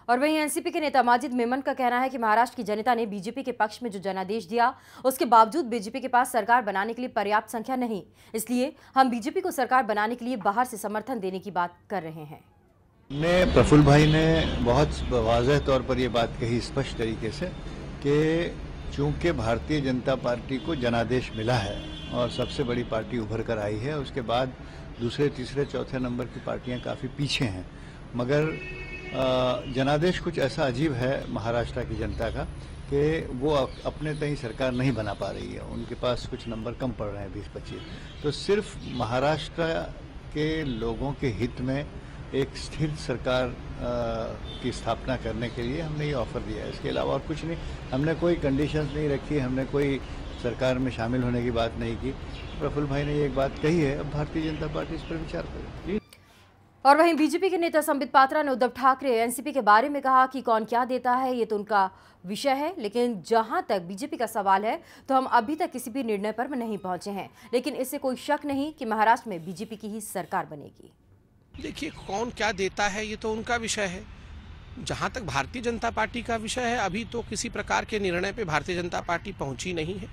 और वहीं एनसीपी के नेता माजिद मेमन का कहना है कि महाराष्ट्र की जनता ने बीजेपी के पक्ष में जो जनादेश दिया, उसके बावजूद बीजेपी के पास सरकार बनाने के लिए पर्याप्त संख्या नहीं, इसलिए हम बीजेपी को सरकार बनाने के लिए बाहर से समर्थन देने की बात कर रहे हैं। प्रफुल्ल भाई ने बहुत वाज़ेह तौर पर यह बात कही स्पष्ट तरीके से कि चूंकि भारतीय जनता पार्टी को जनादेश मिला है और सबसे बड़ी पार्टी उभर कर आई है, उसके बाद दूसरे तीसरे चौथे नंबर की पार्टियां काफ़ी पीछे हैं, मगर जनादेश कुछ ऐसा अजीब है महाराष्ट्र की जनता का कि वो अपने तय सरकार नहीं बना पा रही है, उनके पास कुछ नंबर कम पड़ रहे हैं 20-25। तो सिर्फ महाराष्ट्र के लोगों के हित में एक स्थिर सरकार की स्थापना करने के लिए हमने ये ऑफर दिया है। इसके अलावा और कुछ नहीं, हमने कोई कंडीशंस नहीं रखी, हमने कोई सरकार में शामिल होने की बात नहीं की। प्रफुल्ल भाई ने ये एक बात कही है, अब भारतीय जनता पार्टी इस पर विचार करेगी। और वहीं बीजेपी के नेता संबित पात्रा ने उद्धव ठाकरे एनसीपी के बारे में कहा कि कौन क्या देता है ये तो उनका विषय है, लेकिन जहां तक बीजेपी का सवाल है तो हम अभी तक किसी भी निर्णय पर नहीं पहुंचे हैं, लेकिन इससे कोई शक नहीं कि महाराष्ट्र में बीजेपी की ही सरकार बनेगी। देखिए, कौन क्या देता है ये तो उनका विषय है। जहां तक भारतीय जनता पार्टी का विषय है, अभी तो किसी प्रकार के निर्णय पे भारतीय जनता पार्टी पहुंची नहीं है।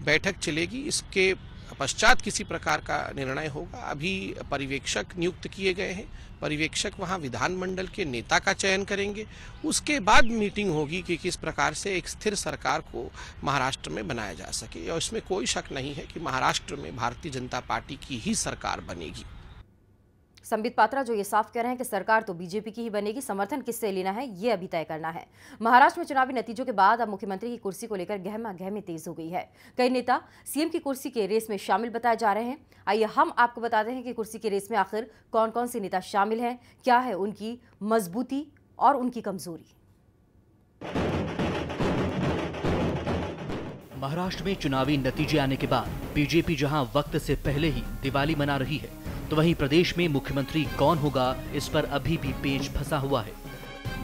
बैठक चलेगी, इसके पश्चात किसी प्रकार का निर्णय होगा। अभी पर्यवेक्षक नियुक्त किए गए हैं, पर्यवेक्षक वहां विधानमंडल के नेता का चयन करेंगे, उसके बाद मीटिंग होगी कि किस प्रकार से एक स्थिर सरकार को महाराष्ट्र में बनाया जा सके। और इसमें कोई शक नहीं है कि महाराष्ट्र में भारतीय जनता पार्टी की ही सरकार बनेगी। संबित पात्रा जो ये साफ कह रहे हैं कि सरकार तो बीजेपी की ही बनेगी, समर्थन किससे लेना है ये अभी तय करना है। महाराष्ट्र में चुनावी नतीजों के बाद अब मुख्यमंत्री की कुर्सी को लेकर गहमा-गहमी तेज हो गई है। कई नेता सीएम की कुर्सी के रेस में शामिल बताए जा रहे हैं। आइए हम आपको बताते हैं कि कुर्सी के रेस में आखिर कौन कौन से नेता शामिल हैं, क्या है उनकी मजबूती और उनकी कमजोरी। महाराष्ट्र में चुनावी नतीजे आने के बाद बीजेपी जहां वक्त से पहले ही दिवाली मना रही है, तो वहीं प्रदेश में मुख्यमंत्री कौन होगा इस पर अभी भी पेच फंसा हुआ है।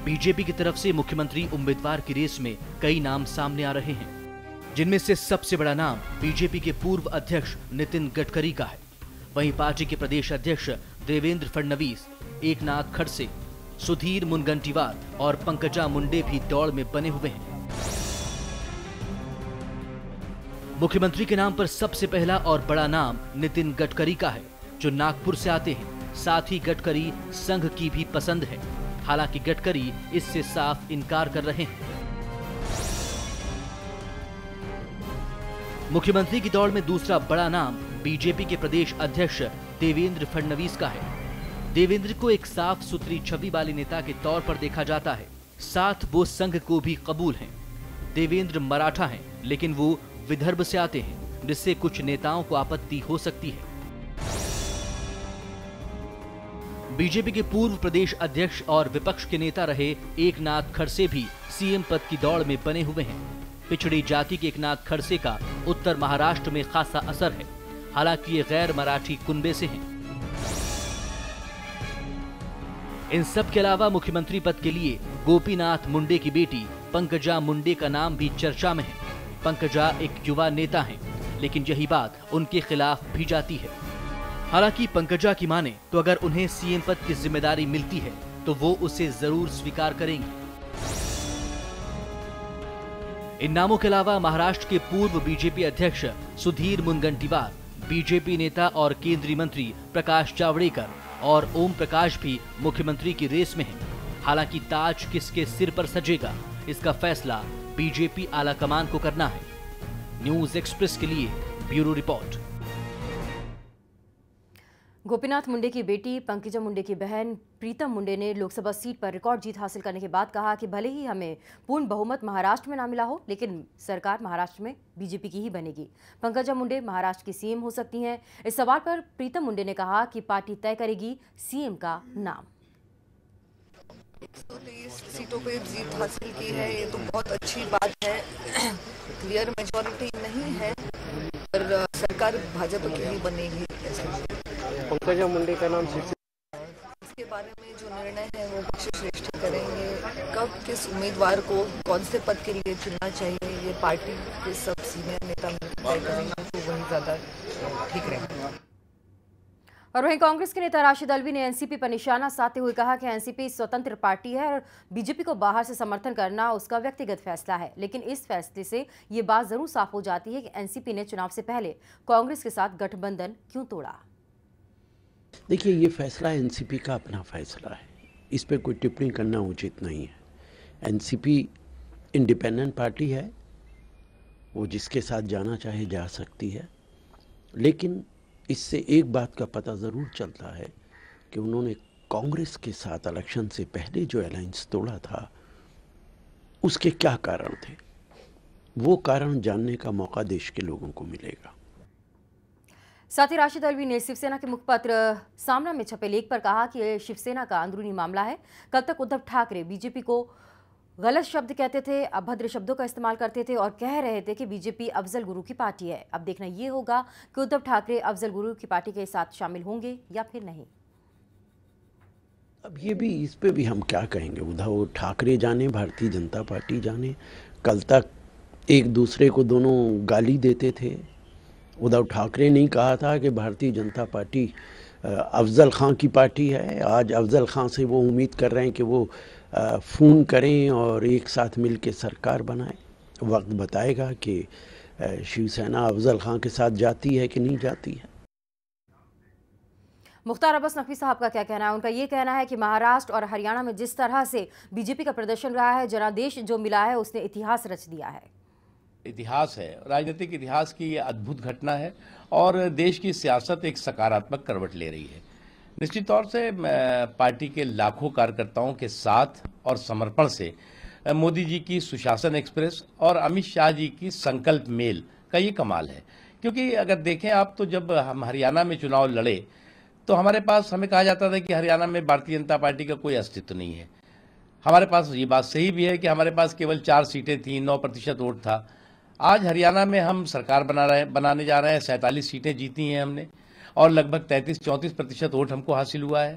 बीजेपी की तरफ से मुख्यमंत्री उम्मीदवार की रेस में कई नाम सामने आ रहे हैं, जिनमें से सबसे बड़ा नाम बीजेपी के पूर्व अध्यक्ष नितिन गडकरी का है। वहीं पार्टी के प्रदेश अध्यक्ष देवेंद्र फडणवीस, एकनाथ खड़से, सुधीर मुनगंटीवार और पंकजा मुंडे भी दौड़ में बने हुए हैं। मुख्यमंत्री के नाम पर सबसे पहला और बड़ा नाम नितिन गडकरी का है, जो नागपुर से आते हैं। साथ ही गडकरी संघ की भी पसंद है, हालांकि गडकरी इससे साफ इनकार कर रहे हैं। मुख्यमंत्री की दौड़ में दूसरा बड़ा नाम बीजेपी के प्रदेश अध्यक्ष देवेंद्र फडणवीस का है। देवेंद्र को एक साफ सुथरी छवि वाले नेता के तौर पर देखा जाता है, साथ वो संघ को भी कबूल हैं। देवेंद्र मराठा हैं, लेकिन वो विदर्भ से आते हैं, जिससे कुछ नेताओं को आपत्ति हो सकती है। बीजेपी के पूर्व प्रदेश अध्यक्ष और विपक्ष के नेता रहे एकनाथ खड़से भी सीएम पद की दौड़ में बने हुए हैं। पिछड़ी जाति के एकनाथ खड़से का उत्तर महाराष्ट्र में खासा असर है, हालांकि ये गैर मराठी कुनबे से हैं। इन सब के अलावा मुख्यमंत्री पद के लिए गोपीनाथ मुंडे की बेटी पंकजा मुंडे का नाम भी चर्चा में है। पंकजा एक युवा नेता हैं, लेकिन यही बात उनके खिलाफ भी जाती है। हालांकि पंकजा की माने तो अगर उन्हें सीएम पद की जिम्मेदारी मिलती है तो वो उसे जरूर स्वीकार करेंगे। इन नामों के अलावा महाराष्ट्र के पूर्व बीजेपी अध्यक्ष सुधीर मुनगंटीवार, बीजेपी नेता और केंद्रीय मंत्री प्रकाश जावड़ेकर और ओम प्रकाश भी मुख्यमंत्री की रेस में हैं। हालांकि ताज किसके सिर पर सजेगा, इसका फैसला बीजेपी आलाकमान को करना है। न्यूज एक्सप्रेस के लिए ब्यूरो रिपोर्ट। गोपीनाथ मुंडे की बेटी पंकजा मुंडे की बहन प्रीतम मुंडे ने लोकसभा सीट पर रिकॉर्ड जीत हासिल करने के बाद कहा कि भले ही हमें पूर्ण बहुमत महाराष्ट्र में ना मिला हो, लेकिन सरकार महाराष्ट्र में बीजेपी की ही बनेगी। पंकजा मुंडे महाराष्ट्र की सीएम हो सकती हैं। इस सवाल पर प्रीतम मुंडे ने कहा कि पार्टी तय करेगी सीएम का नाम। 123 सीटों पे जीत हासिल की है, ये तो बहुत अच्छी बात है। क्लियर मेजॉरिटी नहीं है, पर सरकार भाजपा की ही बनेगी। पंकजा मुंडे का नाम इसके बारे में जो निर्णय है वो पक्ष श्रेष्ठ करेंगे। कब किस उम्मीदवार को कौन से पद के लिए चुनना चाहिए, ये पार्टी के सब सीनियर नेता मिलकर तय करेंगे, तो वही ज्यादा ठीक रहेगा। और वहीं कांग्रेस के नेता राशिद अल्वी ने एनसीपी पर निशाना साधते हुए कहा कि एनसीपी स्वतंत्र पार्टी है और बीजेपी को बाहर से समर्थन करना उसका व्यक्तिगत फैसला है। लेकिन इस फैसले से ये बात जरूर साफ हो जाती है कि एनसीपी ने चुनाव से पहले कांग्रेस के साथ गठबंधन क्यों तोड़ा। देखिए, ये फैसला एनसीपी का अपना फैसला है, इस पर कोई टिप्पणी करना उचित नहीं है। एनसीपी इंडिपेंडेंट पार्टी है, वो जिसके साथ जाना चाहे जा सकती है, लेकिन इससे एक बात का पता ज़रूर चलता है कि उन्होंने कांग्रेस के साथ इलेक्शन से पहले जो अलायंस तोड़ा था उसके क्या कारण थे, वो कारण जानने का मौका देश के लोगों को मिलेगा। साथ ही राशिद अल्वी ने शिवसेना के मुखपत्र सामना में छपे लेख पर कहा कि यह शिवसेना का अंदरूनी मामला है। कल तक उद्धव ठाकरे बीजेपी को गलत शब्द कहते थे, अभद्र शब्दों का इस्तेमाल करते थे और कह रहे थे कि बीजेपी अफजल गुरु की पार्टी है। अब देखना यह होगा कि उद्धव ठाकरे अफजल गुरु की पार्टी के साथ शामिल होंगे या फिर नहीं। अब ये भी, इस पे भी हम क्या कहेंगे, उद्धव ठाकरे जाने, भारतीय जनता पार्टी जाने। कल तक एक दूसरे को दोनों गाली देते थे। उद्धव ठाकरे ने कहा था कि भारतीय जनता पार्टी अफजल खां की पार्टी है। आज अफजल खां से वो उम्मीद कर रहे हैं कि वो फ़ोन करें और एक साथ मिल के सरकार बनाएं। वक्त बताएगा कि शिवसेना अफजल खां के साथ जाती है कि नहीं जाती है। मुख्तार अब्बास नकवी साहब का क्या कहना है? उनका ये कहना है कि महाराष्ट्र और हरियाणा में जिस तरह से बीजेपी का प्रदर्शन रहा है, जनादेश जो मिला है उसने इतिहास रच दिया है। इतिहास है, राजनीतिक इतिहास की ये अद्भुत घटना है और देश की सियासत एक सकारात्मक करवट ले रही है। निश्चित तौर से पार्टी के लाखों कार्यकर्ताओं के साथ और समर्पण से मोदी जी की सुशासन एक्सप्रेस और अमित शाह जी की संकल्प मेल का ये कमाल है। क्योंकि अगर देखें आप, तो जब हम हरियाणा में चुनाव लड़े तो हमारे पास, हमें कहा जाता था कि हरियाणा में भारतीय जनता पार्टी का कोई अस्तित्व नहीं है। हमारे पास ये बात सही भी है कि हमारे पास केवल 4 सीटें थी, 9% वोट था। आज हरियाणा में हम सरकार बनाने जा रहे हैं, 47 सीटें जीती हैं हमने और लगभग 33-34% वोट हमको हासिल हुआ है।